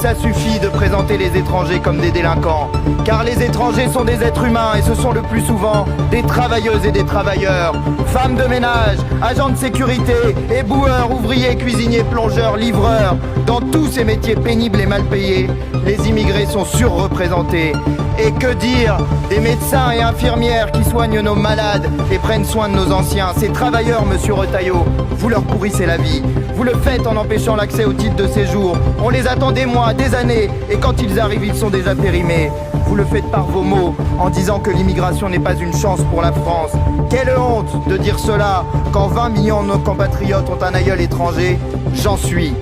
Ça suffit de présenter les étrangers comme des délinquants. Car les étrangers sont des êtres humains et ce sont le plus souvent des travailleuses et des travailleurs. Femmes de ménage, agents de sécurité, éboueurs, ouvriers, cuisiniers, plongeurs, livreurs. Dans tous ces métiers pénibles et mal payés, les immigrés sont surreprésentés. Et que dire des médecins et infirmières qui soignent nos malades et prennent soin de nos anciens. Ces travailleurs, monsieur Retailleau, vous leur pourrissez la vie. Vous le faites en empêchant l'accès au titre de séjour. On les attend des mois, des années, et quand ils arrivent, ils sont déjà périmés. Vous le faites par vos mots, en disant que l'immigration n'est pas une chance pour la France. Quelle honte de dire cela quand 20 millions de nos compatriotes ont un aïeul étranger. J'en suis.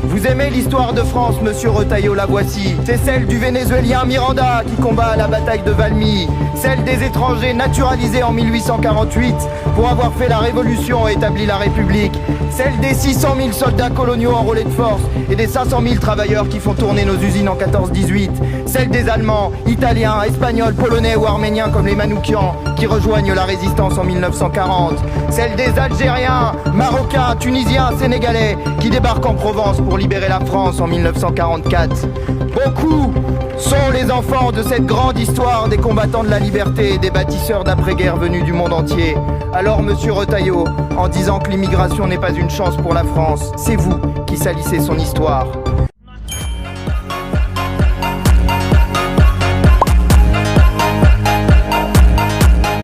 Vous aimez l'histoire de France, monsieur Retailleau, la voici. C'est celle du Vénézuélien Miranda qui combat à la bataille de Valmy. Celle des étrangers naturalisés en 1848 pour avoir fait la Révolution et établi la République. Celle des 600 000 soldats coloniaux enrôlés de force et des 500 000 travailleurs qui font tourner nos usines en 14-18. Celle des Allemands, Italiens, Espagnols, Polonais ou Arméniens comme les Manoukians qui rejoignent la résistance en 1940. Celle des Algériens, Marocains, Tunisiens, Sénégalais qui débarquent en Provence pour libérer la France en 1944. Beaucoup sont les enfants de cette grande histoire des combattants de la liberté et des bâtisseurs d'après-guerre venus du monde entier. Alors, monsieur Retailleau, en disant que l'immigration n'est pas une chance pour la France, c'est vous qui salissez son histoire.